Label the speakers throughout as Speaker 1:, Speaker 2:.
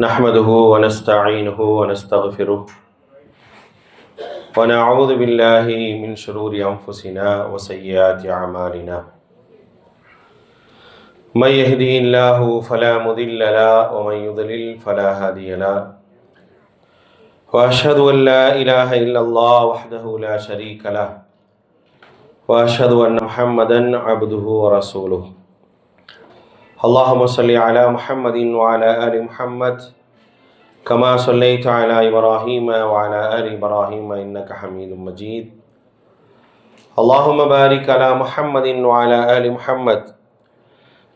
Speaker 1: نحمده ونستعينه ونستغفره ونعوذ بالله من شرور أنفسنا وسيئات أعمالنا من يهده الله فلا مضل له ومن يضلل فلا هادي له وأشهد أن لا إله إلا الله وحده لا شريك له وأشهد أن محمدا عبده ورسوله اللهم صل على محمد وعلى آل محمد كما صليت على إبراهيم وعلى آل إبراهيم إنك حميد مجيد اللهم بارك على محمد وعلى آل محمد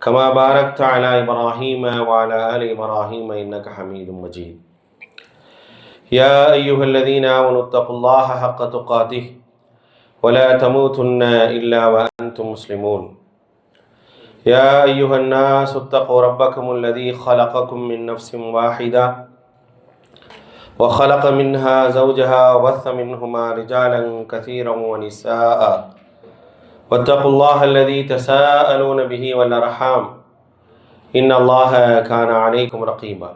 Speaker 1: كما باركت على إبراهيم وعلى آل إبراهيم إنك حميد مجيد يا أيها الذين آمنوا اتقوا الله حق تقاته ولا تموتن إلا وأنتم مسلمون يا أيها الناس اتقوا ربكم الذي خلقكم من نفس واحدة وخلق منها زوجها وبث منهما رجالا كثيرا ونساء واتقوا الله الذي تساءلون به والأرحام إن الله كان عليكم رقيبا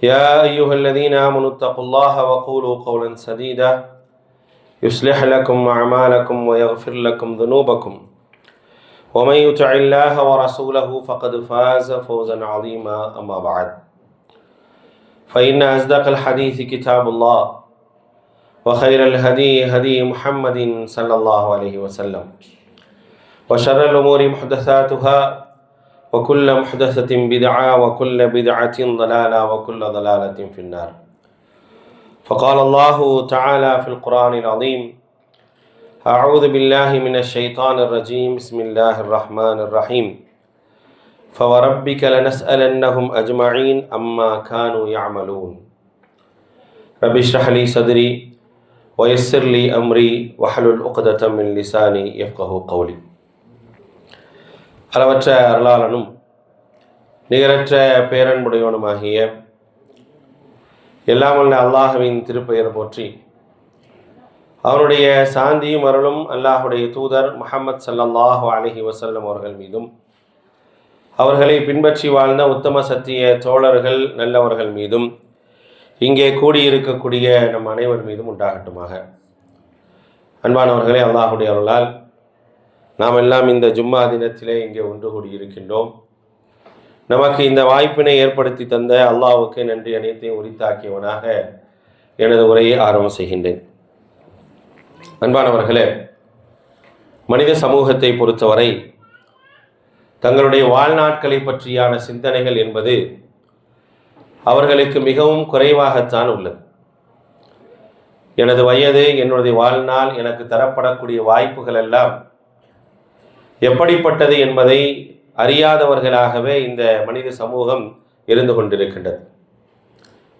Speaker 1: يا أيها الذين آمنوا اتقوا الله وقولوا قولا سديدا يصلح لكم أعمالكم ويغفر لكم ذنوبكم ومن يطع الله ورسوله فقد فاز فوزا عظيما أما بعد فإن أصدق الحديث كتاب الله وخير الهدي هدي محمد صلى الله عليه وسلم وشر الأمور محدثاتها وكل محدثة بدعة وكل بدعة ضلالة وكل ضلالة في النار فقال الله تعالى في القرآن العظيم أعوذ بالله من الشيطان الرجيم بسم الله الرحمن الرحيم فوربك لنسألنهم أجمعين أما كانوا يعملون رب اشرح لي صدري ويسر لي أمري واحلل عقدة من لساني يفقهوا قولي அளவற்ற அருளாளனும் நிகரற்ற பேரன்புடையவனுமாகிய எல்லாமல்ல அல்லாஹ்வின் திருப்பெயர் போற்றி அவருடைய சாந்தியும் அருளும் அல்லாஹுடைய தூதர் முஹம்மது ஸல்லல்லாஹு அலைஹி வஸல்லம் அவர்கள் மீதும் அவர்களை பின்பற்றி வாழ்ந்த உத்தம சத்திய தோழர்கள் நல்லவர்கள் மீதும் இங்கே கூடியிருக்கக்கூடிய நம் அனைவர் மீதும் உண்டாகட்டுமாக. அன்பானவர்களே, அல்லாஹுடைய அருளால் நாம் எல்லாம் இந்த ஜும்மா தினத்திலே இங்கே ஒன்று கூடியிருக்கின்றோம். நமக்கு இந்த வாய்ப்பினை ஏற்படுத்தி தந்த அல்லாஹ்வுக்கு நன்றி அனைத்தையும் உரித்தாக்கியவனாக எனது உரையை ஆரம்பம் செய்கின்றேன். அன்பானவர்களே, மனித சமூகத்தை பொறுத்தவரை தங்களுடைய வாழ்நாட்களை பற்றியான சிந்தனைகள் என்பது அவர்களுக்கு மிகவும் குறைவாகத்தான் உள்ளது. எனது வயது, என்னுடைய வாழ்நாள், எனக்கு தரப்படக்கூடிய வாய்ப்புகள் எல்லாம் எப்படிப்பட்டது என்பதை அறியாதவர்களாகவே இந்த மனித சமூகம் இருந்து கொண்டிருக்கின்றது.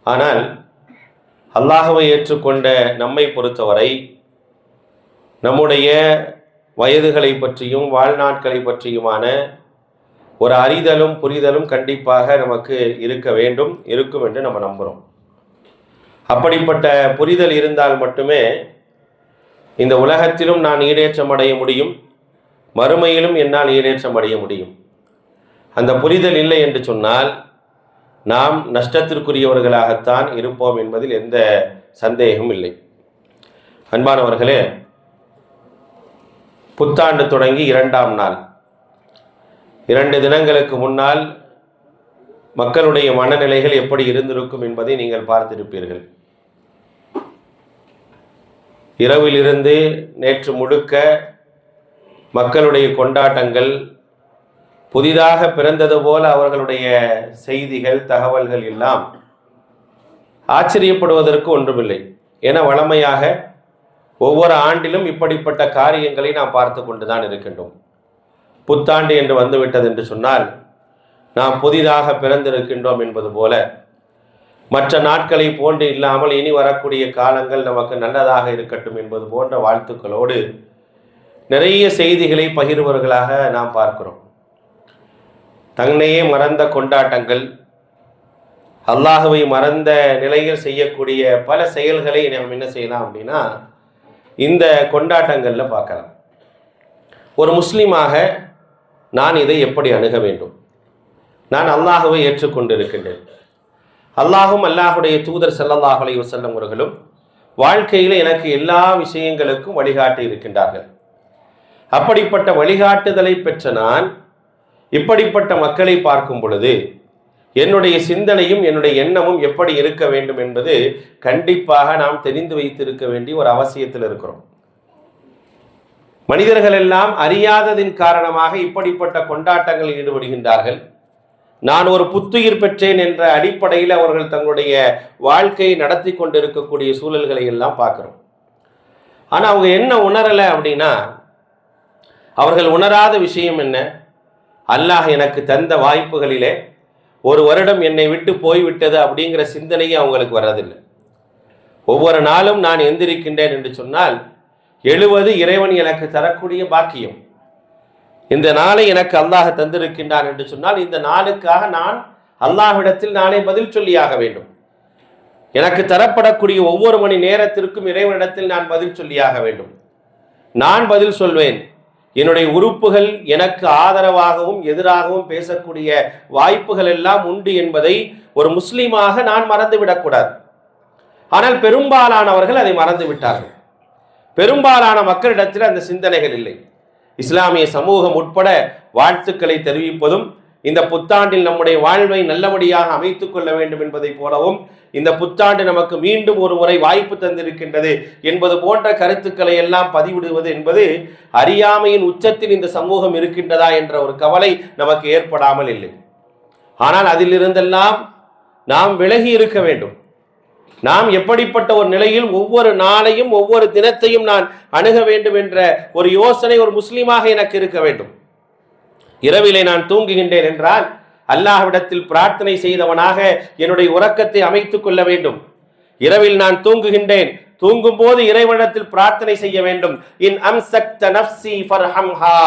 Speaker 1: ஆனால் அல்லாஹ்வை ஏற்றுக்கொண்ட நம்மை பொறுத்தவரை நம்முடைய வயதுகளை பற்றியும் வாழ்நாட்களை பற்றியுமான ஒரு அறிதலும் புரிதலும் கண்டிப்பாக நமக்கு இருக்க வேண்டும், இருக்கும் என்று நம்ம நம்புகிறோம். அப்படிப்பட்ட புரிதல் இருந்தால் மட்டுமே இந்த உலகத்திலும் நான் ஈடேற்றம் அடைய முடியும், மறுமையிலும் என்னால் ஈடேற்றம் அடைய முடியும். அந்த புரிதல் இல்லை என்று சொன்னால் நாம் நஷ்டத்திற்குரியவர்களாகத்தான் இருப்போம் என்பதில் எந்த சந்தேகமும் இல்லை. அன்பானவர்களே, புத்தாண்டு தொடங்கி 2ஆம் நாள், 2 தினங்களுக்கு முன்னால் மக்களுடைய மனநிலைகள் எப்படி இருந்திருக்கும் என்பதை நீங்கள் பார்த்திருப்பீர்கள். இரவிலிருந்து நேற்று முழுக்க மக்களுடைய கொண்டாட்டங்கள், புதிதாக பிறந்தது போல அவர்களுடைய செய்திகள், தகவல்கள் எல்லாம் ஆச்சரியப்படுவதற்கு ஒன்றுமில்லை. என வழமையாக ஒவ்வொரு ஆண்டிலும் இப்படிப்பட்ட காரியங்களை நாம் பார்த்து கொண்டு தான் இருக்கின்றோம். புத்தாண்டு என்று வந்துவிட்டது என்று சொன்னால் நாம் புதிதாக பிறந்திருக்கின்றோம் என்பது போல, மற்ற நாட்களை போன்று இல்லாமல் இனி வரக்கூடிய காலங்கள் நமக்கு நல்லதாக இருக்கட்டும் என்பது போன்ற வாழ்த்துக்களோடு நிறைய செய்திகளை பகிர்வர்களாக நாம் பார்க்கிறோம். தன்னையே மறந்த கொண்டாட்டங்கள், அல்லாஹ்வை மறந்த நிலையில் செய்யக்கூடிய பல செயல்களை நாம் என்ன செய்யலாம் அப்படின்னா இந்த கொண்டாட்டங்களில் பார்க்கலாம். ஒரு முஸ்லீமாக நான் இதை எப்படி அணுக வேண்டும்? நான் அல்லாஹ்வை ஏற்றுக்கொண்டிருக்கின்றேன். அல்லாஹும் அல்லாஹுடைய தூதர் ஸல்லல்லாஹு அலைஹி வஸல்லம் அவர்களும் வாழ்க்கையில் எனக்கு எல்லா விஷயங்களுக்கும் வழிகாட்டி இருக்கின்றார்கள். அப்படிப்பட்ட வழிகாட்டுதலை பெற்ற நான் இப்படிப்பட்ட மக்களை பார்க்கும் பொழுது என்னுடைய சிந்தனையும் என்னுடைய எண்ணமும் எப்படி இருக்க வேண்டும் என்பது கண்டிப்பாக நாம் தெரிந்து வைத்திருக்க வேண்டிய ஒரு அவசியத்தில் இருக்கிறோம். மனிதர்கள் எல்லாம் அறியாததின் காரணமாக இப்படிப்பட்ட கொண்டாட்டங்களில் ஈடுபடுகின்றார்கள். நான் ஒரு புத்துயிர் பெற்றேன் என்ற அடிப்படையில் அவர்கள் தங்களுடைய வாழ்க்கையை நடத்தி கொண்டிருக்கக்கூடிய சூழல்களை எல்லாம் பார்க்கிறோம். ஆனால் அவங்க என்ன உணரலை அப்படின்னா, அவர்கள் உணராத விஷயம் என்ன, அல்லாஹ் எனக்கு தந்த வாய்ப்புகளிலே ஒரு வருடம் என்னை விட்டு போய்விட்டது அப்படிங்கிற சிந்தனையே அவங்களுக்கு வர்றதில்லை. ஒவ்வொரு நாளும் நான் எந்திருக்கின்றேன் என்று சொன்னால் 70 இறைவன் எனக்கு தரக்கூடிய பாக்கியம். இந்த நாளை எனக்கு அல்லாஹ் தந்திருக்கின்றான் என்று சொன்னால் இந்த நாளுக்காக நான் அல்லாஹ்விடத்தில் நானே பதில் சொல்லியாக வேண்டும். எனக்கு தரப்படக்கூடிய ஒவ்வொரு மணி நேரத்திற்கும் இறைவனிடத்தில் நான் பதில் சொல்லியாக வேண்டும். நான் பதில் சொல்வேன். என்னுடைய உறுப்புகள் எனக்கு ஆதரவாகவும் எதிராகவும் பேசக்கூடிய வாய்ப்புகள் எல்லாம் உண்டு என்பதை ஒரு முஸ்லீமாக நான் மறந்துவிடக்கூடாது. ஆனால் பெரும்பாலானவர்கள் அதை மறந்து விட்டார்கள். பெரும்பாலான மக்களிடத்தில் அந்த சிந்தனைகள் இல்லை. இஸ்லாமிய சமூகம் உட்பட வாழ்த்துக்களை தெரிவிப்பதும், இந்த புத்தாண்டில் நம்முடைய வாழ்வை நல்லபடியாக அமைத்துக் கொள்ள வேண்டும் என்பதை போலவும், இந்த புத்தாண்டு நமக்கு மீண்டும் ஒரு முறை வாய்ப்பு தந்திருக்கின்றது என்பது போன்ற கருத்துக்களை எல்லாம் பதிவிடுவது என்பது அறியாமையின் உச்சத்தில் இந்த சமூகம் இருக்கின்றதா என்ற ஒரு கவலை நமக்கு ஏற்படாமல் இல்லை. ஆனால் அதிலிருந்தெல்லாம் நாம் விலகி இருக்க வேண்டும். நாம் எப்படிப்பட்ட ஒரு நிலையில் ஒவ்வொரு நாளையும் ஒவ்வொரு தினத்தையும் நான் அணுக வேண்டும் என்ற ஒரு யோசனை ஒரு முஸ்லீமாக எனக்கு இருக்க வேண்டும். இரவிலே நான் தூங்குகின்றேன் என்றால் அல்லாஹ்விடத்தில் பிரார்த்தனை செய்தவனாக என்னுடைய உறக்கத்தை அமைத்துக் கொள்ள வேண்டும். இரவில் நான் தூங்குகின்றேன், தூங்கும் போது இறைவனிடத்தில் பிரார்த்தனை செய்ய வேண்டும். இன் அம்சக்த நஃப்ஸி ஃபர்ஹம்ஹா,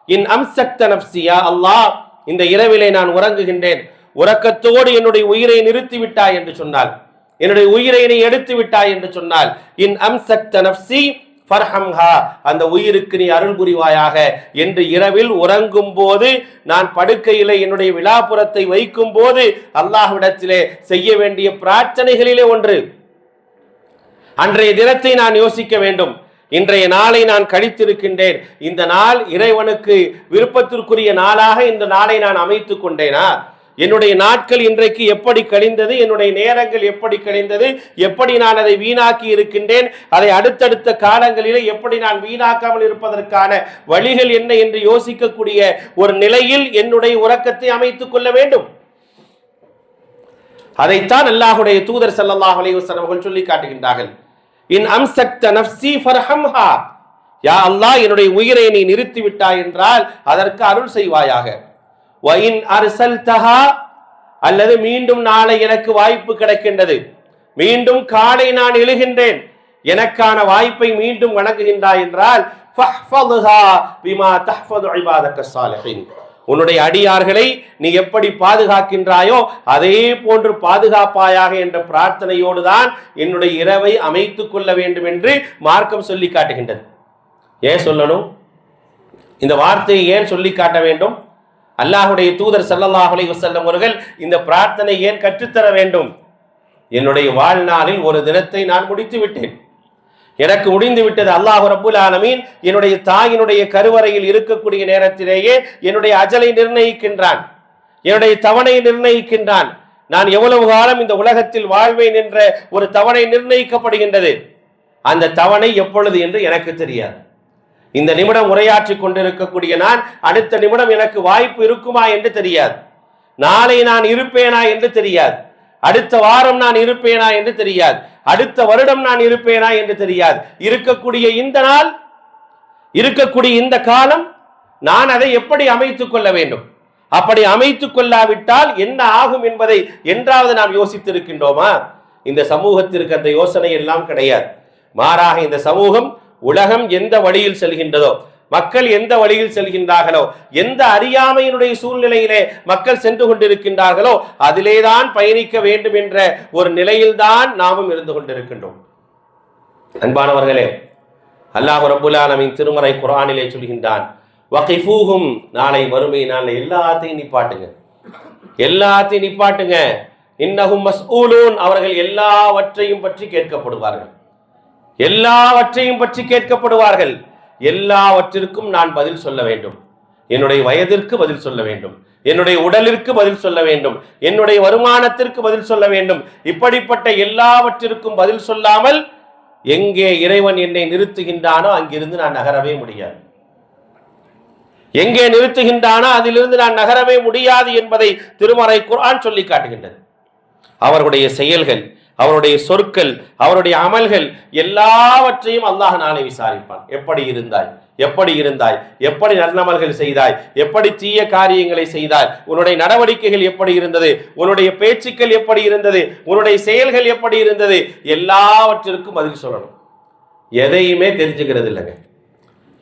Speaker 1: இன் அம்சக்த நஃப்ஸி, யா அல்லாஹ், இந்த இரவிலே நான் உறங்குகின்றேன், உறக்கத்தோடு என்னுடைய உயிரை நிறுத்தி விட்டாய் என்று சொன்னால், என்னுடைய உயிரை நீ எடுத்து விட்டாய் என்று சொன்னால், இன் அம்சக்த நஃப்ஸி ஃபர்ஹம்ஹா, அந்த உயிருக்கு நீ அருள் புரிவாயாக என்று இரவில் உறங்கும் போது, நான் படுக்கையிலே என்னுடைய விழாப்புறத்தை வைக்கும் போது அல்லாஹ்விடத்திலே செய்ய வேண்டிய பிரார்த்தனைகளிலே ஒன்று. அன்றைய தினத்தை நான் யோசிக்க வேண்டும். இன்றைய நாளை நான் கழித்திருக்கின்றேன், இந்த நாள் இறைவனுக்கு விருப்பத்திற்குரிய நாளாக இந்த நாளை நான் அமைத்துக் கொண்டேனா? என்னுடைய நாட்கள் இன்றைக்கு எப்படி கழிந்தது, என்னுடைய நேரங்கள் எப்படி கழிந்தது, எப்படி நான் அதை வீணாக்கி இருக்கின்றேன், அதை அடுத்தடுத்த காலங்களிலே எப்படி நான் வீணாக்காமல் இருப்பதற்கான வழிகள் என்ன என்று யோசிக்கக்கூடிய ஒரு நிலையில் என்னுடைய உறக்கத்தை அமைத்துக் கொள்ள வேண்டும். அதைத்தான் அல்லாஹ்வுடைய தூதர் ஸல்லல்லாஹு அலைஹி வஸல்லம் அவர்கள் சொல்லி காட்டுகின்றார்கள். இன் அம்சக்த நஃப்ஸி ஃபர்ஹம்ஹா, யா அல்லாஹ், என்னுடைய உயிரை நீ நிறுத்தி விட்டாய் என்றால் அதற்கு அருள் செய்வாயாக. வஇன் அர்சல்தஹா, அல்லது மீண்டும் நாளை எனக்கு வாய்ப்பு கிடைக்கின்றது, மீண்டும் காலை நான் எழுகின்றேன், எனக்கான வாய்ப்பை மீண்டும் வணங்குகின்றாய் என்றால் ஃபஹ்ஃபதுஹா பிமா தஹ்ஃபது இபாதக ஸாலிஹீன், உன்னுடைய அடியார்களை நீ எப்படி பாதுகாக்கின்றாயோ அதே போன்று பாதுகாப்பாயாக என்ற பிரார்த்தனையோடு தான் என்னுடைய இரவை அமைத்துக் கொள்ள வேண்டும் என்று மார்க்கம் சொல்லி காட்டுகின்றது. ஏன் சொல்லணும்? இந்த வார்த்தையை ஏன் சொல்லி காட்ட வேண்டும்? அல்லாஹ்வுடைய தூதர் ஸல்லல்லாஹு அலைஹி வஸல்லம் அவர்கள் இந்த பிரார்த்தனை ஏன் கற்றுத்தர வேண்டும்? என்னுடைய வாழ்நாளில் ஒரு தினத்தை நான் முடித்து விட்டேன், எனக்கு முடிந்து விட்டது. அல்லாஹ் ரப்புல் ஆலமீன் என்னுடைய தாயினுடைய கருவறையில் இருக்கக்கூடிய நேரத்திலேயே என்னுடைய அஜலை நிர்ணயிக்கின்றான், என்னுடைய தவணை நிர்ணயிக்கின்றான். நான் எவ்வளவு காலம் இந்த உலகத்தில் வாழ்வேன் என்ற ஒரு தவணை நிர்ணயிக்கப்படுகின்றது. அந்த தவணை எப்பொழுது என்று எனக்கு தெரியாது. இந்த நிமிடம் உரையாற்றி கொண்டிருக்கக்கூடிய நான் அடுத்த நிமிடம் எனக்கு வாய்ப்பு இருக்குமா என்று தெரியாது. நாளை நான் இருப்பேனா என்று தெரியாது. அடுத்த வாரம் நான் இருப்பேனா என்று தெரியாது. அடுத்த வருடம் நான் இருப்பேனா என்று தெரியாது. இருக்கக்கூடிய இந்த நாள், இருக்கக்கூடிய இந்த காலம், நான் அதை எப்படி அமைத்துக் கொள்ள வேண்டும்? அப்படி அமைத்துக் கொள்ளாவிட்டால் என்ன ஆகும் என்பதை என்றாவது நாம் யோசித்திருக்கின்றோமா? இந்த சமூகத்திற்கு அந்த யோசனை எல்லாம் கிடையாது. மாறாக இந்த சமூகம், உலகம் எந்த வழியில் செல்கின்றதோ, மக்கள் எந்த வழியில் செல்கின்றார்களோ, எந்த அறியாமையினுடைய சூழ்நிலையிலே மக்கள் சென்று கொண்டிருக்கின்றார்களோ அதிலேதான் பயணிக்க வேண்டும் என்ற ஒரு நிலையில்தான் நாமும் இருந்து கொண்டிருக்கின்றோம். அன்பானவர்களே, அல்லாஹ் ரப்புல் ஆலமீன் திருமறை குர்ஆனிலே சொல்கின்றான், வகிஃபூஹும், நாளை வறுமை நாளை எல்லாத்தையும் நிப்பாட்டுங்க, எல்லாத்தையும் நிப்பாட்டுங்க. இன்னஹும் மஸ்ஊலூன், அவர்கள் எல்லாவற்றையும் பற்றி கேட்கப்படுவார்கள். எல்லாவற்றையும் பற்றி கேட்கப்படுவார்கள். எல்லாவற்றிற்கும் நான் பதில் சொல்ல வேண்டும். என்னுடைய வயதிற்கு பதில் சொல்ல வேண்டும், என்னுடைய உடலிற்கு பதில் சொல்ல வேண்டும், என்னுடைய வருமானத்திற்கு பதில் சொல்ல வேண்டும். இப்படிப்பட்ட எல்லாவற்றிற்கும் பதில் சொல்லாமல் எங்கே இறைவன் என்னை நிறுத்துகின்றானோ அங்கிருந்து நான் நகரவே முடியாது. எங்கே நிறுத்துகின்றானோ அதிலிருந்து நான் நகரவே முடியாது என்பதை திருமறை குர்ஆன் சொல்லி காட்டுகின்றது. அவருடைய செயல்கள், அவருடைய சொற்கள், அவருடைய அமல்கள் எல்லாவற்றையும் அல்லாஹ் நாளை விசாரிப்பான். எப்படி இருந்தாய், எப்படி இருந்தாய், எப்படி நல்லமல்கள் செய்தாய், எப்படி தீய காரியங்களை செய்தாய், உன்னுடைய நடவடிக்கைகள் எப்படி இருந்தது, உன்னுடைய பேச்சுக்கள் எப்படி இருந்தது, உன்னுடைய செயல்கள் எப்படி இருந்தது, எல்லாவற்றிற்கும் பதில் சொல்லணும். எதையுமே தெரிஞ்சுக்கிறது இல்லைங்க,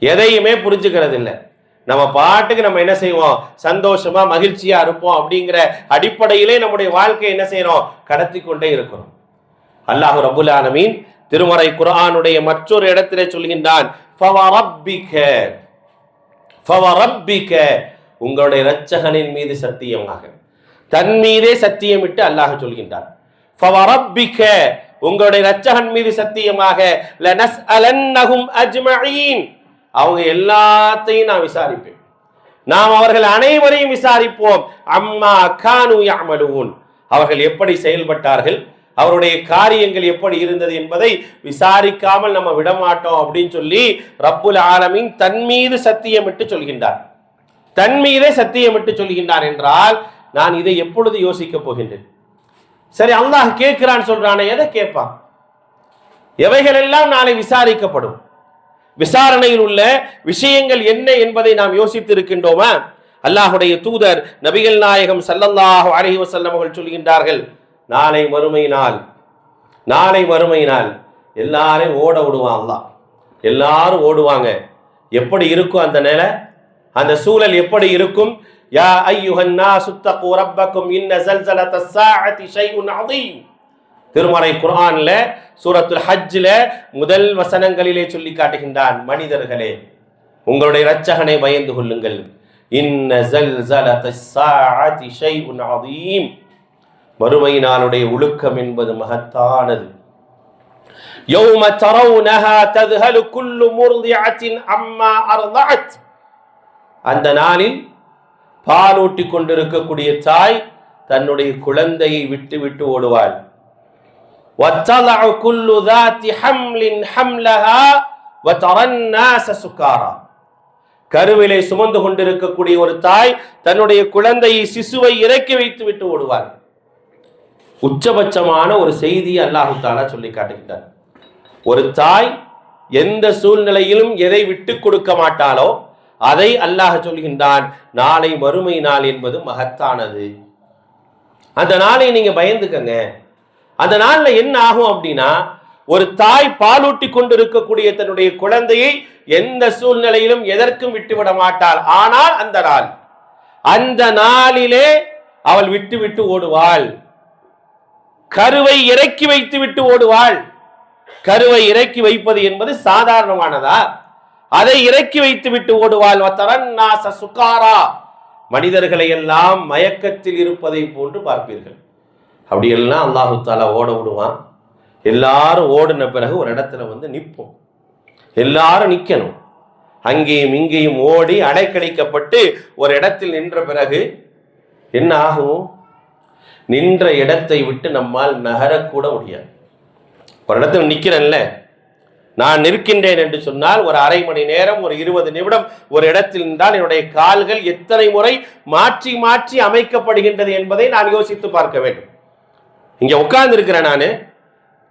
Speaker 1: எதையுமே புரிஞ்சுக்கிறது இல்லை. நம்ம பாட்டுக்கு நம்ம என்ன செய்வோம், சந்தோஷமா மகிழ்ச்சியா இருப்போம் அப்படிங்கிற அடிப்படையிலே நம்முடைய வாழ்க்கை என்ன செய்யறோம், கடத்தி கொண்டே இருக்கிறோம். அல்லாஹ் ரப்புல் ஆலமீன் திருமறை குர்ஆனுடைய மற்றொரு இடத்திலே சொல்கின்றான், உங்களுடைய இரட்சகனின் மீது சத்தியமாக, தன் மீதே சத்தியமிட்டு அல்லாஹ் சொல்கின்றான். உங்களுடைய இரட்சகன் மீது சத்தியமாக, லனஸ்அலன்னஹும் அஜ்மஈன், அவங்க எல்லாத்தையும் நான் விசாரிப்பேன், நாம் அவர்கள் அனைவரையும் விசாரிப்போம். அம்மா கானு யஅமலூன், அவர்கள் எப்படி செயல்பட்டார்கள், அவருடைய காரியங்கள் எப்படி இருந்தது என்பதை விசாரிக்காமல் நம்ம விடமாட்டோம் அப்படின்னு சொல்லி ரப்புல் ஆலமீன் தன் மீது சத்தியமிட்டு சொல்கின்றார். தன் மீதே சத்தியமிட்டு சொல்கின்றார் என்றால் நான் இதை எப்பொழுது யோசிக்க போகின்றேன்? சரி, அல்லாஹ் கேட்கிறான் சொல்றானே, எதை கேட்பான்? எவைகள் எல்லாம் நாளை விசாரிக்கப்படும். விசாரணையில் உள்ள விஷயங்கள் என்ன என்பதை நாம் யோசித்து இருக்கின்றோமா? அல்லாஹுடைய தூதர் நபிகள் நாயகம் ஸல்லல்லாஹு அலைஹி வஸல்லம் அவர்கள் சொல்கின்றார்கள், நாளை மறுமை நாள் எல்லாரையும் ஓட விடுவான் அல்லாஹ். எல்லாரும் ஓடுவாங்க. எப்படி இருக்கும் அந்த நிலை, அந்த சூழல் எப்படி இருக்கும்? யா அய்யுஹன் நாஸு தகு ரப்பக்கும் இன்ன ஸல்ஸலத்தஸ் ஸாஅத்தி ஷைஉன் அதீம். திருமறை குர்ஆன்ல சூரத்துல் ஹஜ்ல முதல் வசனங்களிலே சொல்லி காட்டுகின்றான், மனிதர்களே உங்களுடைய இரட்சகனை பயந்து கொள்ளுங்கள். இன்ன ஸல்ஸலத்தஸ் ஸாஅத்தி ஷைஉன் அதீம், மறுமை நாளுடைய ஒழுக்கம் என்பது மகத்தானது. யௌம தரவுனஹா தذهل كل مرضعة அம்மா அர்ضعت, அந்த நாளில் பாலூட்டி கொண்டிருக்கக்கூடிய தாய் தன்னுடைய குழந்தையை விட்டு விட்டு ஓடுவாள். وَتَضَعُ كُلُّ ذَاتِ حَمْلٍ حَمْلَهَا وَتَرَى النَّاسَ سُكَارَى, கருவிலே சுமந்து கொண்டிருக்கக்கூடிய ஒரு தாய் தன்னுடைய குழந்தையை, சிசுவை இறக்கி வைத்து விட்டு ஓடுவாள். உச்சபட்சமான ஒரு செய்தி அல்லாஹ் தஆலா சொல்லி காட்டுகிறார். ஒரு தாய் எந்த சூழ்நிலையிலும் எதை விட்டு கொடுக்க மாட்டாளோ அதை அல்லாஹ் சொல்கின்றான், நாளை மறுமை நாள் என்பது மகத்தானது. அந்த நாளை நீங்க பயந்துக்கங்க. அந்த நாள்ல என்ன ஆகும் அப்படின்னா, ஒரு தாய் பாலூட்டி கொண்டிருக்கக்கூடிய தன்னுடைய குழந்தையை எந்த சூழ்நிலையிலும் எதற்கும் விட்டுவிட மாட்டாள். ஆனால் அந்த நாளிலே அவள் விட்டு விட்டு ஓடுவாள். கருவை இறக்கி வைத்து விட்டு ஓடுவாள். கருவை இறக்கி வைப்பது என்பது சாதாரணமானதா? அதை இறக்கி வைத்து விட்டு ஓடுவாள். வதரன்னாஸ சுகாரா, மனிதர்களை எல்லாம் மயக்கத்தில் இருப்பதை போன்று பார்ப்பீர்கள். அப்படியெல்லாம் அல்லாஹு தஆலா ஓட விடுவான். எல்லாரும் ஓடின பிறகு ஒரு இடத்துல வந்து நிற்போம். எல்லாரும் நிற்கணும். அங்கேயும் இங்கேயும் ஓடி அடைக்கழிக்கப்பட்டு ஒரு இடத்தில் நின்ற பிறகு என்ன ஆகும்? நின்ற இடத்தை விட்டு நம்மால் நகரக்கூட முடியாது. ஒரு இடத்துல நிற்கிறேன்ல, நான் நிற்கின்றேன் என்று சொன்னால் ஒரு அரை மணி நேரம், ஒரு 20 நிமிடம் ஒரு இடத்தில் நின்றால் என்னுடைய கால்கள் எத்தனை முறை மாற்றி மாற்றி அமைக்கப்படுகின்றது என்பதை நான் யோசித்து பார்க்க வேண்டும். இங்க உட்கார்ந்து இருக்கிறேன், நான்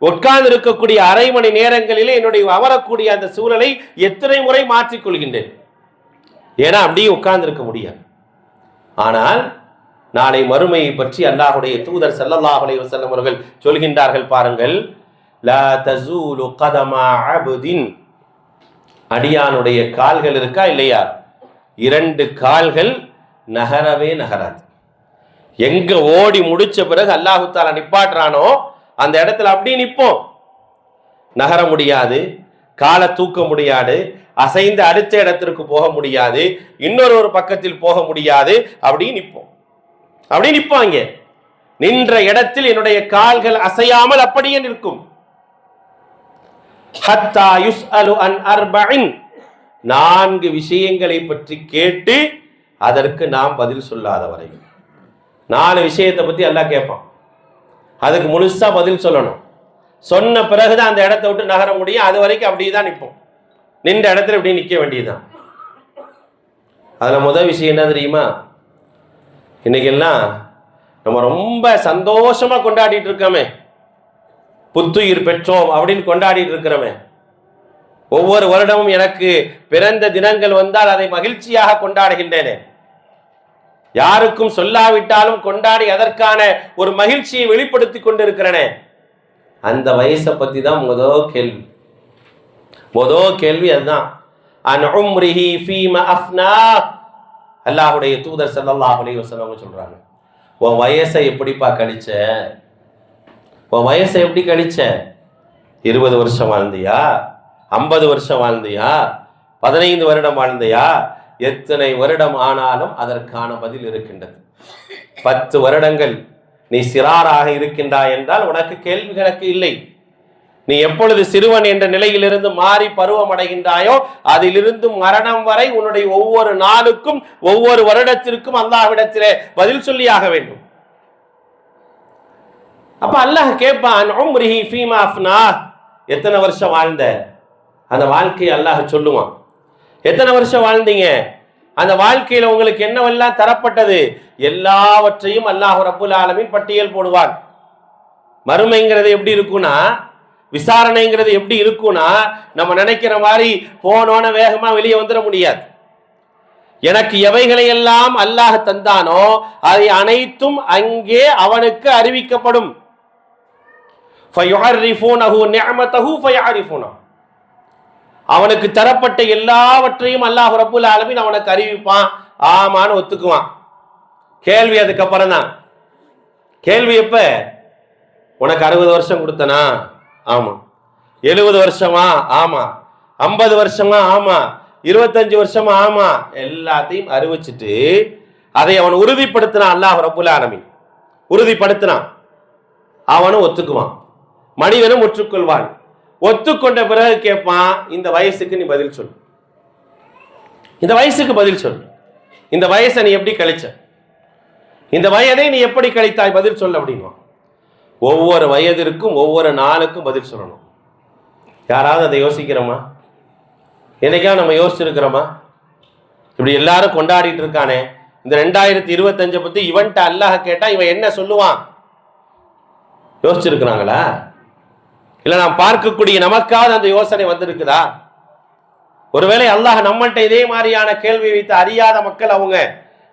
Speaker 1: உட்கார்ந்து இருக்கக்கூடிய அரை மணி நேரங்களிலே என்னுடைய அமரக்கூடிய அந்த சூழலை எத்தனை முறை மாற்றிக் கொள்கின்றேன். ஏன்னா அப்படியே உட்கார்ந்து இருக்க முடியாது. ஆனால் நாளை மறுமையை பற்றி அல்லாஹ்வுடைய தூதர் ஸல்லல்லாஹு அலைஹி வஸல்லம் அவர்கள் சொல்கின்றார்கள், பாருங்கள், லா தஸூலு கதமா அப்தின், அடியானுடைய கால்கள் இருக்கா இல்லையா, 2 கால்கள் நகரவே நகராது. எங்க ஓடி முடிச்ச பிறகு அல்லாஹ் தஆலா நிப்பாட்டுறானோ அந்த இடத்துல அப்படியே நிற்போம். நகர முடியாது, காலை தூக்க முடியாது, அசைந்து அடுத்த இடத்திற்கு போக முடியாது, இன்னொரு பக்கத்தில் போக முடியாது. அப்படி நிற்போம், அப்படி நிற்பாங்க. நின்ற இடத்தில் என்னுடைய கால்கள் அசையாமல் அப்படியே நிற்கும். ஹத்தா யுஸ்அலு அன் அர்பஇன், 4 விஷயங்களை பற்றி கேட்டு அதற்கு நாம் பதில் சொல்லாத வரை. 4 விஷயத்தை பத்தி அல்லாஹ் கேட்பான், அதுக்கு முழுசா பதில் சொல்லணும். சொன்ன பிறகுதான் அந்த இடத்தை விட்டு நகர முடியும். அது வரைக்கும் அப்படிதான் நிற்போம், நின்ற இடத்துல இப்படி நிற்க வேண்டியதுதான். அதுல முதல் விஷயம் என்ன தெரியுமா? இன்னைக்கெல்லாம் நம்ம ரொம்ப சந்தோஷமா கொண்டாடிட்டு இருக்கோமே, புத்துயிர் பெற்றோம் அப்படின்னு கொண்டாடிட்டு இருக்கிறோமே. ஒவ்வொரு வருடமும் எனக்கு பிறந்த தினங்கள் வந்தால் அதை மகிழ்ச்சியாக கொண்டாடுகின்றேனே. யாருக்கும் சொல்லாவிட்டாலும் கொண்டாடி அதற்கான ஒரு மகிழ்ச்சியை வெளிப்படுத்தி கொண்டிருக்கிறேனே. அந்த வயசை பத்தி தான் முதல் கேள்வி அதுதான். அன் உம்ரிஹி ஃபீமா அஃப்னா, அல்லாஹ்வுடைய தூதர் ஸல்லல்லாஹு அலைஹி வஸல்லம் சொல்றாங்க, உன் வயசை எப்படிப்பா கழிச்ச? உன் வயசை எப்படி கழிச்ச? 20 வருஷம் வாழ்ந்தியா? 50 வருஷம் வாழ்ந்தியா? 15 வருடம் வாழ்ந்தியா? எத்தனை வருடம் ஆனாலும் அதற்கான பதில் இருக்கின்றது. 10 வருடங்கள் நீ சிறாராக இருக்கின்றாய் என்றால் உனக்கு கேள்வி கணக்கு இல்லை. நீ எப்பொழுது சிறுவன் என்ற நிலையிலிருந்து மாறி பருவம் அடைகின்றாயோ அதிலிருந்து மரணம் வரை உன்னுடைய ஒவ்வொரு நாளுக்கும் ஒவ்வொரு வருடத்திற்கும் அல்லாஹ்விடத்திலே பதில் சொல்லியாக வேண்டும். அப்ப அல்லாஹ் கேட்பான், உம்ரிஹி ஃபீமா அஃப்னா, எத்தனை வருஷம் வாழ்ந்த? அந்த வாழ்க்கையை அல்லாஹ் சொல்லுவான். எத்தனை வருஷம் வாழ்ந்தீங்க? அந்த வாழ்க்கையில உங்களுக்கு என்னவெல்லாம் தரப்பட்டது? எல்லாவற்றையும் அல்லாஹ் ரப்புல் ஆலமீன் பட்டியல் போடுவான். மறுமைங்கிறது எப்படி இருக்கும்னா, விசாரணைங்கிறது எப்படி இருக்கும்னா, நம்ம நினைக்கிற மாதிரி போனோன வேகமா வெளியே வந்துட முடியாது. எனக்கு எவைகளை எல்லாம் அல்லாஹ் தந்தானோ அதை அனைத்தும் அங்கே அவனுக்கு அறிவிக்கப்படும். அவனுக்கு தரப்பட்ட எல்லாவற்றையும் அல்லாஹ் ரப்புல் ஆலமீன் அவனுக்கு அறிவிப்பான். ஆமான்னு ஒத்துக்குவான். கேள்வி அதுக்கப்புறம் தான். கேள்வி எப்ப? உனக்கு 60 வருஷம் கொடுத்தனா? ஆமா. 70 வருஷமா? ஆமா. 50 வருஷமா? ஆமா. 25 வருஷமா? ஆமா. எல்லாத்தையும் அறிவிச்சுட்டு அதை அவன் உறுதிப்படுத்தினான். அல்லாஹ் ரப்புல் ஆலமீன் உறுதிப்படுத்தினான். அவனும் ஒத்துக்குவான், மனிதனும் ஒற்றுக்கொள்வான். ஒத்துக்கொண்ட பிறகு கேட்பான், இந்த வயசுக்கு நீ பதில் சொல். இந்த வயசுக்கு பதில் சொல். இந்த வயசை நீ எப்படி கழிச்ச? இந்த வயதை நீ எப்படி கழித்தாய்? பதில் சொல் அப்படின்னா ஒவ்வொரு வயதிற்கும் ஒவ்வொரு நாளுக்கும் பதில் சொல்லணும். யாராவது அதை யோசிக்கிறோமா? என்னைக்கா நம்ம யோசிச்சிருக்கிறோமா? இப்படி எல்லாரும் கொண்டாடிட்டு இருக்கானே, இந்த 2025 பத்தி இவன்ட்ட அல்லாஹ் கேட்டா இவன் என்ன சொல்லுவான்? யோசிச்சிருக்கிறாங்களா? இல்ல நாம் பார்க்கக்கூடிய நமக்காவது அந்த யோசனை வந்திருக்குதா? ஒருவேளை அல்லாஹ் நம்மள்ட்ட இதே மாதிரியான கேள்வி வைத்து அறியாத மக்கள் அவங்க.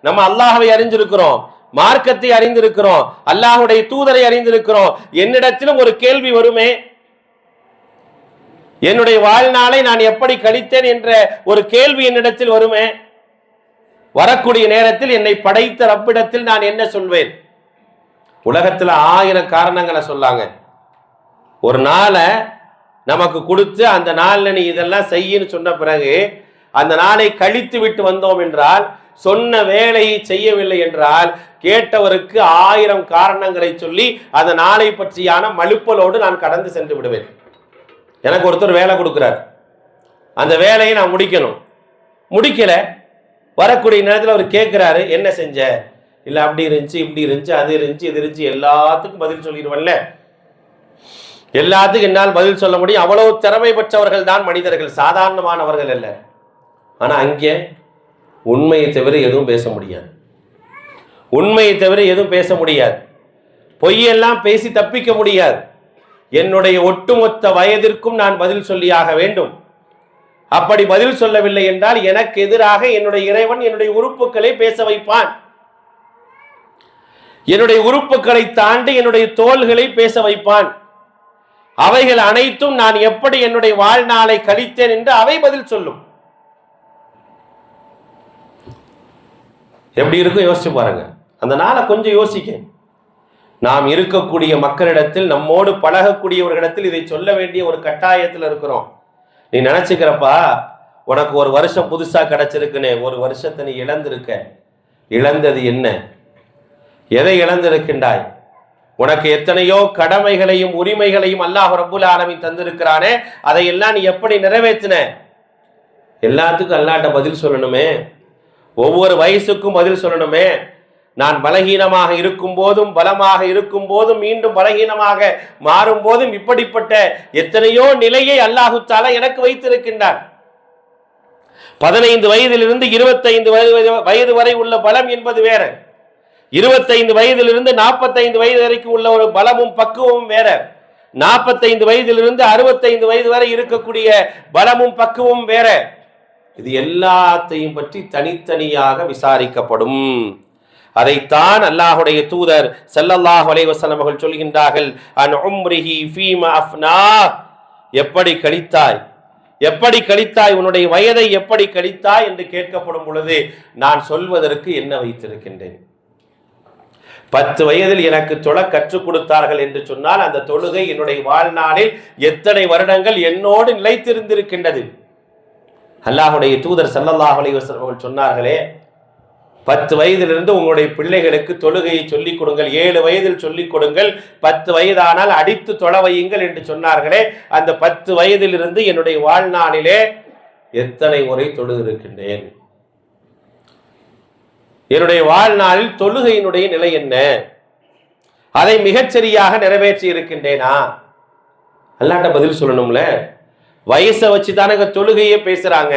Speaker 1: நம்ம அல்லாஹ்வை அறிஞ்சிருக்கிறோம், மார்க்கத்தை அறிந்திருக்கிறோம், அல்லாஹ்வுடைய தூதரை அறிந்திருக்கிறோம். என்னிடத்திலும் ஒரு கேள்வி வருமே, என்னுடைய வாழ்நாளை நான் எப்படி கழித்தேன் என்ற ஒரு கேள்வி என்னிடத்தில் வருமே. வரக்கூடிய நேரத்தில் என்னை படைத்த ரப்பிடத்தில் நான் என்ன சொல்வேன்? உலகத்துல 1000 காரணங்களை சொல்லாங்க. ஒரு நாளை நமக்கு கொடுத்து அந்த நாள்ல நீ இதெல்லாம் செய்யன்னு சொன்ன பிறகு அந்த நாளை கழித்து விட்டு வந்தோம் என்றால், சொன்ன வேலையை செய்யவில்லை என்றால், கேட்டவருக்கு 1000 காரணங்களை சொல்லி அந்த நாளை பற்றியான மழுப்பலோடு நான் கடந்து சென்று விடுவேன். எனக்கு ஒருத்தர் வேலை கொடுக்கிறார், அந்த வேலையை நான் முடிக்கணும், முடிக்கல. வரக்கூடிய நேரத்தில் அவர் கேட்கிறாரு, என்ன செஞ்ச? இல்லை அப்படி இருந்துச்சு, இப்படி இருந்துச்சு, அது இருந்துச்சு, இது இருந்துச்சு. எல்லாத்துக்கும் பதில் சொல்லிடுவேன்ல. எல்லாத்துக்கும் என்னால் பதில் சொல்ல முடியும். அவ்வளவு திறமை பெற்றவர்கள் தான் மனிதர்கள், சாதாரணமானவர்கள் அல்ல. ஆனா அங்கே உண்மையை தவிர எதுவும் பேச முடியாது. உண்மையை தவிர எதுவும் பேச முடியாது. பொய்யெல்லாம் பேசி தப்பிக்க முடியாது. என்னுடைய ஒட்டுமொத்த வயதிற்கும் நான் பதில் சொல்லியாக வேண்டும். அப்படி பதில் சொல்லவில்லை என்றால் எனக்கு எதிராக என்னுடைய இறைவன் என்னுடைய உறுப்புகளை பேச வைப்பான். என்னுடைய உறுப்புகளை தாண்டி என்னுடைய தோள்களை பேச வைப்பான். அவைகள் அனைத்தும் நான் எப்படி என்னுடைய வாழ்நாளை கழித்தேன் என்று அவை பதில் சொல்லும். எப்படி இருக்கும் யோசிச்சு பாருங்க. அந்த நாளை கொஞ்சம் யோசிக்க. நாம் இருக்கக்கூடிய மக்களிடத்தில், நம்மோடு பழகக்கூடியவர்களிடத்தில் இதை சொல்ல வேண்டிய ஒரு கட்டாயத்தில் இருக்கிறோம். நீ நினைச்சுக்கிறப்பா, உனக்கு ஒரு வருஷம் புதுசா கிடைச்சிருக்குன்னு, ஒரு வருஷத்தை நீ இழந்திருக்க. இழந்தது என்ன? எதை இழந்திருக்கின்றாய்? உனக்கு எத்தனையோ கடமைகளையும் உரிமைகளையும் அல்லாஹ் ரப்புல் ஆலமீன் தந்திருக்கிறானே, அதையெல்லாம் நீ எப்படி நிறைவேற்றின? எல்லாத்துக்கும் அல்லாஹ்ட்ட பதில் சொல்லணுமே, ஒவ்வொரு வயசுக்கும் பதில் சொல்லணுமே. நான் பலகீனமாக இருக்கும் போதும் பலமாக இருக்கும் போதும் மீண்டும் பலகீனமாக மாறும் போதும் இப்படிப்பட்ட எத்தனையோ நிலையை அல்லாஹு தஆலா எனக்கு வைத்திருக்கின்றான். 15 வயதிலிருந்து 25 வயது வரை உள்ள பலம் என்பது வேற, 25 வயதிலிருந்து 45 வயது வரைக்கும் உள்ள ஒரு பலமும் பக்குவமும் வேற, 45 வயதிலிருந்து 65 வயது வரை இருக்கக்கூடிய பலமும் பக்குவமும் வேற. இது எல்லாத்தையும் பற்றி தனித்தனியாக விசாரிக்கப்படும். அதைத்தான் அல்லாஹுடைய தூதர் ஸல்லல்லாஹு அலைஹி வஸல்லம் அவர்கள் சொல்கின்றார்கள், அன் உம்ரிஹி ஃபீமா அஃப்னா, எப்படி கழித்தாய், எப்படி கழித்தாய், உன்னுடைய வயதை எப்படி கழித்தாய் என்று கேட்கப்படும் பொழுது நான் சொல்வதற்கு என்ன வைத்திருக்கின்றேன்? 10 வயதில் எனக்கு தொழ கற்றுக் கொடுத்தார்கள் என்று சொன்னால் அந்த தொழுகை என்னுடைய வாழ்நாளில் எத்தனை வருடங்கள் என்னோடு நிலைத்திருந்திருக்கின்றது. அல்லாஹுடைய தூதர் ஸல்லல்லாஹு அலைஹி வஸல்லம் அவர்கள் சொன்னார்களே, 10 வயதிலிருந்து உங்களுடைய பிள்ளைகளுக்கு தொழுகையை சொல்லிக் கொடுங்கள், 7 வயதில் சொல்லிக் கொடுங்கள், 10 வயதானால் அடித்து தொழ வையுங்கள் என்று சொன்னார்களே. அந்த 10 வயதிலிருந்து என்னுடைய வாழ்நாளிலே எத்தனை முறை தொழுது இருக்கின்றேன்? என்னுடைய வாழ்நாளில் தொழுகையினுடைய நிலை என்ன? அதை மிகச்சரியாக நிறைவேற்றி இருக்கின்றேனா? அல்லாஹ்ட்ட பதில் சொல்லணும்ல. வயசை வச்சு தானே தொழுகையே பேசுறாங்க.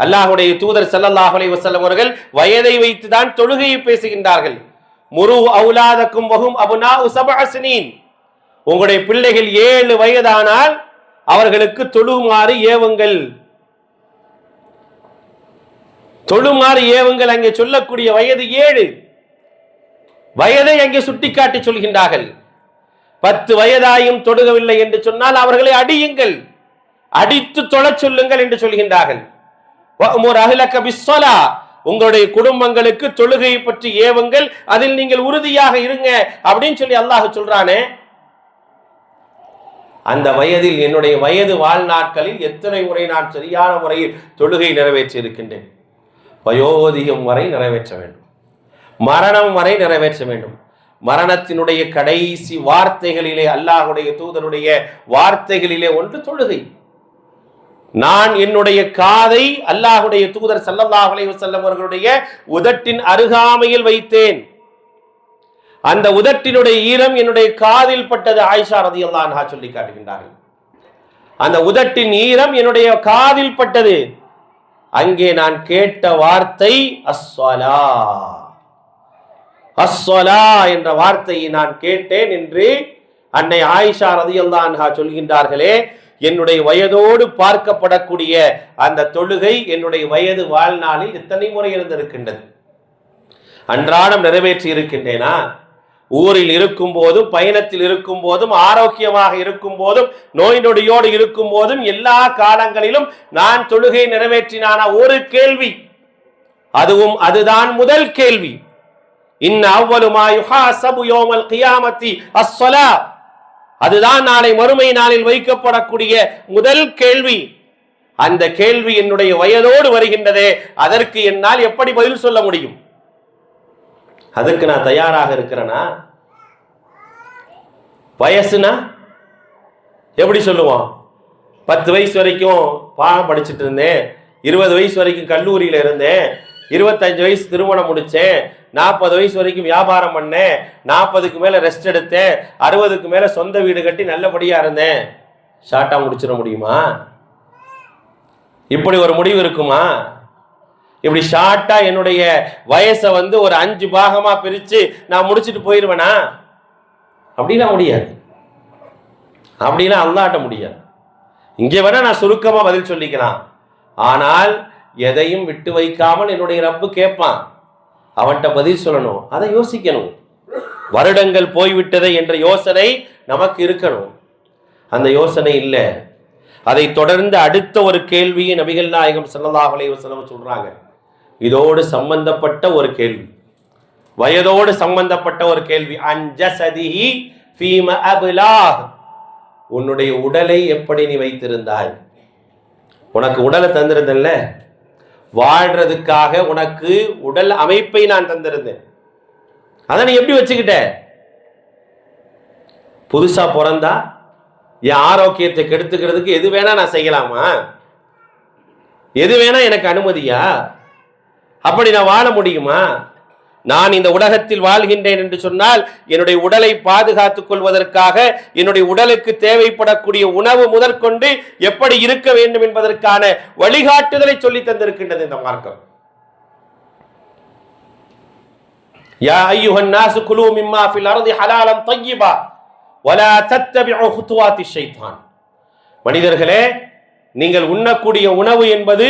Speaker 1: அல்லாஹுடைய தூதர் ஸல்லல்லாஹு அலைஹி வஸல்லம் அவர்கள் வயதை வைத்து தான் தொழுகையை பேசுகின்றார்கள். முரு அவுலாதக்கும் வஹும் அப்னாஉ 7 சினீன், உங்களுடைய பிள்ளைகள் 7 வயதானால் அவர்களுக்கு தொழுமாறு ஏவுங்கள், தொழுமாறு ஏவுங்கள். அங்கே சொல்லக்கூடிய வயது 7 வயதை அங்கே சுட்டிக்காட்டி சொல்கின்றார்கள். 10 வயதாயும் தொழுகவில்லை என்று சொன்னால் அவர்களை அடியுங்கள், அடித்து தொழச் சொல்லுங்கள் என்று சொல்கின்றார்கள். வஅமுர் அஹ்லக பிஸ்ஸலா, உங்களுடைய குடும்பங்களுக்கு தொழுகையை பற்றி ஏவுங்கள், அதில் நீங்கள் உறுதியாக இருங்க அப்படின்னு சொல்லி அல்லாஹ் சொல்றானே. அந்த வயதில் என்னுடைய வயது வாழ்நாட்களில் எத்தனை முறை நான் சரியான முறையில் தொழுகை நிறைவேற்றி இருக்கின்றேன்? வயோதிகம் வரை நிறைவேற்ற வேண்டும், மரணம் வரை நிறைவேற்ற வேண்டும். மரணத்தினுடைய கடைசி வார்த்தைகளிலே அல்லாஹுடைய தூதருடைய வார்த்தைகளிலே ஒன்று தொழுகை. நான் என்னுடைய காதை அல்லாஹுடைய தூதர் ஸல்லல்லாஹு அலைஹி வஸல்லம் அவர்களுடைய உதட்டின் அருகாமையில் வைத்தேன். அந்த உதட்டினுடைய ஈரம் என்னுடைய காதில் பட்டது. ஆயிஷா ரலியல்லாஹு அன்ஹா சொல்லி காட்டுகின்றார்கள், அந்த உதட்டின் ஈரம் என்னுடைய காதில் பட்டது. அங்கே நான் கேட்ட வார்த்தை அஸ்ஸலா, அஸ்ஸலா என்ற வார்த்தையை நான் கேட்டேன் என்று அன்னை ஆயிஷா ரலியல்லாஹு அன்ஹா சொல்கின்றார்களே. என்னுடைய வயதோடு பார்க்கப்படக்கூடிய அந்த தொழுகை என்னுடைய வயது வாழ்நாளில் எத்தனை முறை இருந்திருக்கின்றது? அன்றாடம் நிறைவேற்றி இருக்கின்றேனா? ஊரில் இருக்கும் போதும், பயணத்தில் இருக்கும் போதும், ஆரோக்கியமாக இருக்கும் போதும், நோய் நொடியோடு இருக்கும் போதும், எல்லா காலங்களிலும் நான் தொழுகை நிறைவேற்றினானா? ஒரு கேள்வி, அதுதான் முதல் கேள்வி. இன்ன அவ்வலு மா யுஹாஸபு யௌமல் கியாமத்தி அஸ்ஸலா, அதுதான் நாளை மறுமை நாளில் வைக்கப்படக்கூடிய முதல் கேள்வி. அந்த கேள்வி என்னுடைய வயதோடு வருகின்றதே, அதற்கு என்னால் எப்படி பதில் சொல்ல முடியும்? அதுக்கு நான் தயாராக இருக்கிறேனா? வயசுனா எப்படி சொல்லுவோம்? 10 வயசு வரைக்கும் பாடம் படிச்சுட்டு இருந்தேன், 20 வயசு வரைக்கும் கல்லூரியில இருந்தேன், 25 வயசு திருமணம் முடிச்சேன், 40 வயசு வரைக்கும் வியாபாரம் பண்ணேன், 40க்கு மேல ரெஸ்ட் எடுத்தேன், 60க்கு மேல சொந்த வீடு கட்டி நல்லபடியா இருந்தேன். ஷார்ட்டா முடிச்சிட முடியுமா? இப்படி ஒரு முடிவு இருக்குமா? இப்படி ஷார்ட்டா என்னுடைய வயசை ஒரு 5 பாகமா பிரிச்சு நான் முடிச்சுட்டு போயிருவேனா? அப்படிலாம் முடியாது, அப்படிலாம் அல்லாட்ட முடியாது. இங்கே வேணா நான் சுருக்கமா பதில் சொல்லிக்கலாம். ஆனால் எதையும் விட்டு வைக்காமல் என்னுடைய ரப்பு கேட்பான், அவன்கிட்ட பதில் சொல்லணும், அதை யோசிக்கணும். வருடங்கள் போய்விட்டதை என்ற யோசனை நமக்கு இருக்கணும். அந்த யோசனை இல்லை. அதை தொடர்ந்து அடுத்த ஒரு கேள்வியை நபிகள் நாயகம் ஸல்லல்லாஹு அலைஹி வஸல்லம் சொல்றாங்க. இதோடு சம்பந்தப்பட்ட ஒரு கேள்வி, வயதோடு சம்பந்தப்பட்ட ஒரு கேள்வி. அன்ஜஸதிஹி ஃபீமா அப்லாஹ், உன்னுடைய உடலை எப்படி நீ வைத்திருந்தாய்? உனக்கு உடலை தந்திருந்தேன்ல, வாழ்றதுக்காக உனக்கு உடல் அமைப்பை நான் தந்திருந்தேன், அதை நீ எப்படி வச்சுக்கிட்ட? புதுசா பிறந்தா என் ஆரோக்கியத்தை கெடுத்துக்கிறதுக்கு எது வேணா நான் செய்யலாமா? எது வேணா எனக்கு அனுமதியா? அப்படி நான் வாழ முடியுமா? நான் இந்த உலகத்தில் வாழ்கின்றேன் என்று சொன்னால் என்னுடைய உடலை பாதுகாத்துக் கொள்வதற்காக என்னுடைய உடலுக்கு தேவைப்படக்கூடிய உணவு முதற்கொண்டு எப்படி இருக்க வேண்டும் என்பதற்கான வழிகாட்டுதலை சொல்லி தந்திருக்கின்றது இந்த மார்க்கம். யா அய்யுஹன் நாஸ் குலூ மிம்மா ஃபில் அர்தி ஹலாலன் தய்யிபா வலா தத்தபிஉ குதுவாத்தி ஷைத்தான். மனிதர்களே, நீங்கள் உண்ணக்கூடிய உணவு என்பது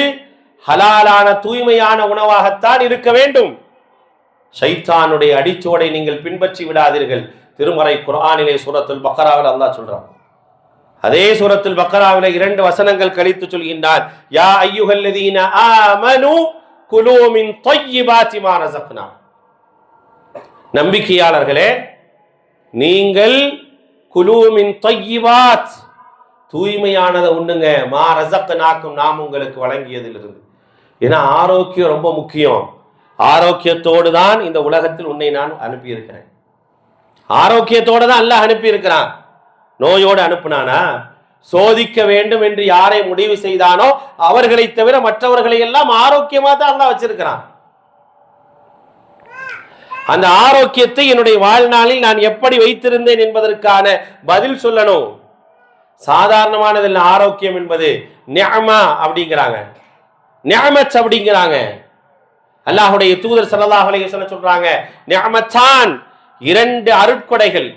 Speaker 1: ஹலாலான தூய்மையான உணவாகத்தான் இருக்க வேண்டும். ஷைத்தானுடைய அடிச்சோடை நீங்கள் பின்பற்றி விடாதீர்கள். திருமறை குர்ஆனிலே சூரத்துல் பக்ராவில் அல்லாஹ் சொல்றான். அதே சூரத்துல் பக்ராவிலே 2 வசனங்கள் கழித்து சொல்கின்றான், யா அய்யுஹல்லதீன ஆமனு குலூ மின் தய்யிபாத்தி மா ரஸக்னா. நம்பிக்கையாளர்களே, நீங்கள் குலூ மின் தய்யிபாத், தூய்மையானதை உண்ணுங்க, மா ரஸக்னாக்கும், நாம் உங்களுக்கு வழங்கியதிலிருந்து. ஏன்னா ஆரோக்கியம் ரொம்ப முக்கியம். ஆரோக்கியத்தோடு தான் இந்த உலகத்தில் உன்னை நான் அனுப்பி இருக்கிறேன். ஆரோக்கியத்தோடு தான் அல்லாஹ் அனுப்பி இருக்கிறான். நோயோடு அனுப்புனானா? சோதிக்க வேண்டும் என்று யாரை முடிவு செய்தானோ அவர்களை தவிர மற்றவர்களை எல்லாம் ஆரோக்கியமா தான் அல்லாஹ் வச்சிருக்கிறான். அந்த ஆரோக்கியத்தை என்னுடைய வாழ்நாளில் நான் எப்படி வைத்திருந்தேன் என்பதற்கான பதில் சொல்லணும். சாதாரணமானதில் ஆரோக்கியம் என்பது நிஅமா அப்படிங்கிறாங்க, நிஅமத் அப்படிங்கிறாங்க. அல்லாஹ்வுடைய தூதர் ஸல்லல்லாஹு அலைஹி வஸல்லம் சொல்றாங்க, நிஅமத்தான், 2 அருட்கொடைகள்.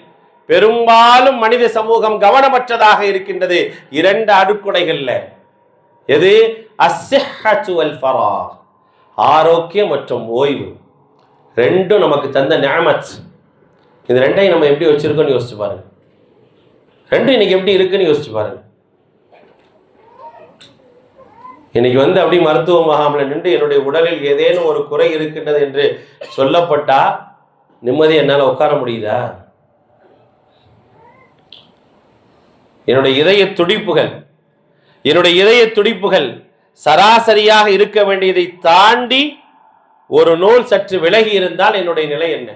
Speaker 1: பெரும்பாலும் மனித சமூகம் கவனமற்றதாக இருக்கின்றது 2 அருட்கொடைகள்ல. எது? அஸ்ஸிஹ்ஹத்து வல் ஃபராக், ஆரோக்கியம் மற்றும் ஓய்வு. 2 நமக்கு தந்த நிஅமத். இந்த 2ஐயும் நம்ம எப்படி வச்சிருக்கோம்னு யோசிச்சு பாருங்க. 2 இன்னைக்கு எப்படி இருக்குன்னு யோசிச்சு பாருங்க. இன்னைக்கு அப்படி மருத்துவ முகாமில் நின்று என்னுடைய உடலில் ஏதேனும் ஒரு குறை இருக்கின்றது என்று சொல்லப்பட்டா நிம்மதி என்னால் உட்கார முடியுதா? என்னுடைய இதய துடிப்புகள் சராசரியாக இருக்க வேண்டியதை தாண்டி ஒரு நூல் சற்று விலகி இருந்தால் என்னுடைய நிலை என்ன?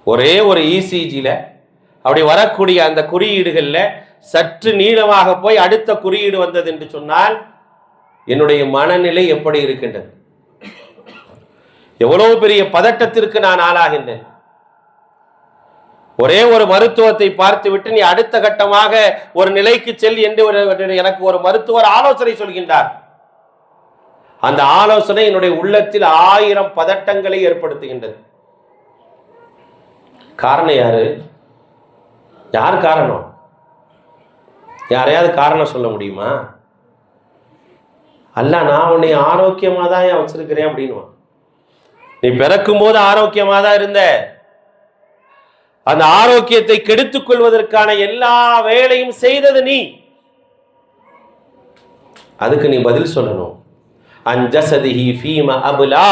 Speaker 1: ஒரே ஒரு இசிஜில அப்படி வரக்கூடிய அந்த குறியீடுகள்ல சற்று நீளமாக போய் அடுத்த குறியீடு வந்தது என்று சொன்னால் என்னுடைய மனநிலை எப்படி இருக்கின்றது? எவ்வளவு பெரிய பதட்டத்திற்கு நான் ஆளாகின்றேன். ஒரே ஒரு மருத்துவத்தை பார்த்துவிட்டு நீ அடுத்த கட்டமாக ஒரு நிலைக்கு செல் என்று எனக்கு ஒரு மருத்துவர் ஆலோசனை சொல்கின்றார். அந்த ஆலோசனை என்னுடைய உள்ளத்தில் 1000 பதட்டங்களை ஏற்படுத்துகின்றது. காரணம் யாரு? யார் காரணம்? யாரையாவது காரணம் சொல்ல முடியுமா? அல்லாஹ் நான் உன்னை ஆரோக்கியமா தான் வச்சிருக்கிறேன் அப்படின்னு. நீ பிறக்கும் போது ஆரோக்கியமா தான் இருந்த. அந்த ஆரோக்கியத்தை கெடுத்துக் கொள்வதற்கான எல்லா வேலையும் செய்தது நீ. அதுக்கு நீ பதில் சொல்லணும். அன்ஜஸதிஹி ஃபீமா அபுலா,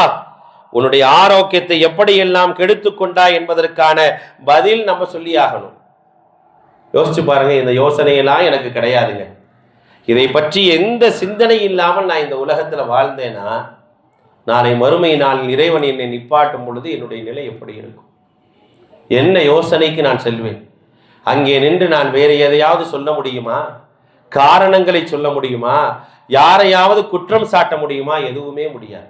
Speaker 1: உன்னுடைய ஆரோக்கியத்தை எப்படி எல்லாம் கெடுத்துக் கொண்டாய் என்பதற்கான பதில் நம்ம சொல்லி ஆகணும். யோசிச்சு பாருங்க. இந்த யோசனையெல்லாம் எனக்கு கிடையாதுங்க. இதை பற்றி எந்த சிந்தனை இல்லாமல் நான் இந்த உலகத்துல வாழ்ந்தேன்னா நாளை மறுமை நாளில் இறைவன் என்னை நிப்பாட்டும் பொழுது என்னுடைய நிலை எப்படி இருக்கும்? என்ன யோசனைக்கு நான் செல்வேன்? அங்கே நின்று நான் வேறு எதையாவது சொல்ல முடியுமா? காரணங்களை சொல்ல முடியுமா? யாரையாவது குற்றம் சாட்ட முடியுமா? எதுவுமே முடியாது.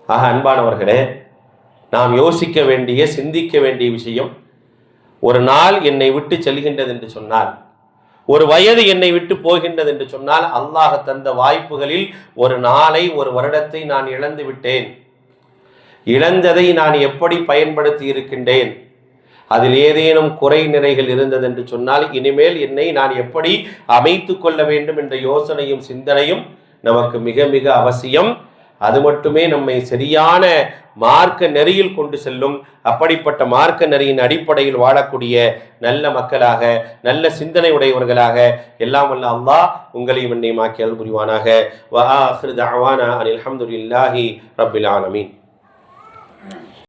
Speaker 1: ஆக அன்பானவர்களே, நாம் யோசிக்க வேண்டிய, சிந்திக்க வேண்டிய விஷயம், ஒரு நாள் என்னை விட்டு செல்கின்றது என்று சொன்னால், ஒரு வயது என்னை விட்டு போகின்றது என்று சொன்னால், அல்லாஹ் தந்த வாய்ப்புகளில் ஒரு நாளை, ஒரு வருடத்தை நான் இழந்து விட்டேன். இழந்ததை நான் எப்படி பயன்படுத்தி இருக்கின்றேன்? அதில் ஏதேனும் குறை நிறைகள் இருந்தது என்று சொன்னால் இனிமேல் என்னை நான் எப்படி அமைத்து கொள்ள வேண்டும் என்ற யோசனையும் சிந்தனையும் நமக்கு மிக மிக அவசியம். அது மட்டுமே நம்மை சரியான மார்க்க நெறியில் கொண்டு செல்லும். அப்படிப்பட்ட மார்க்க நெறியின் அடிப்படையில் வாழக்கூடிய நல்ல மக்களாக, நல்ல சிந்தனை உடையவர்களாக எல்லாம் வல்ல அல்லாஹ் உங்களையும் என்னையும் ஆக்கி அருள் புரிவானாக. வ ஆகிரு தஅவானா அனில் ஹம்துலில்லாஹி ரப்பில் ஆலமீன்.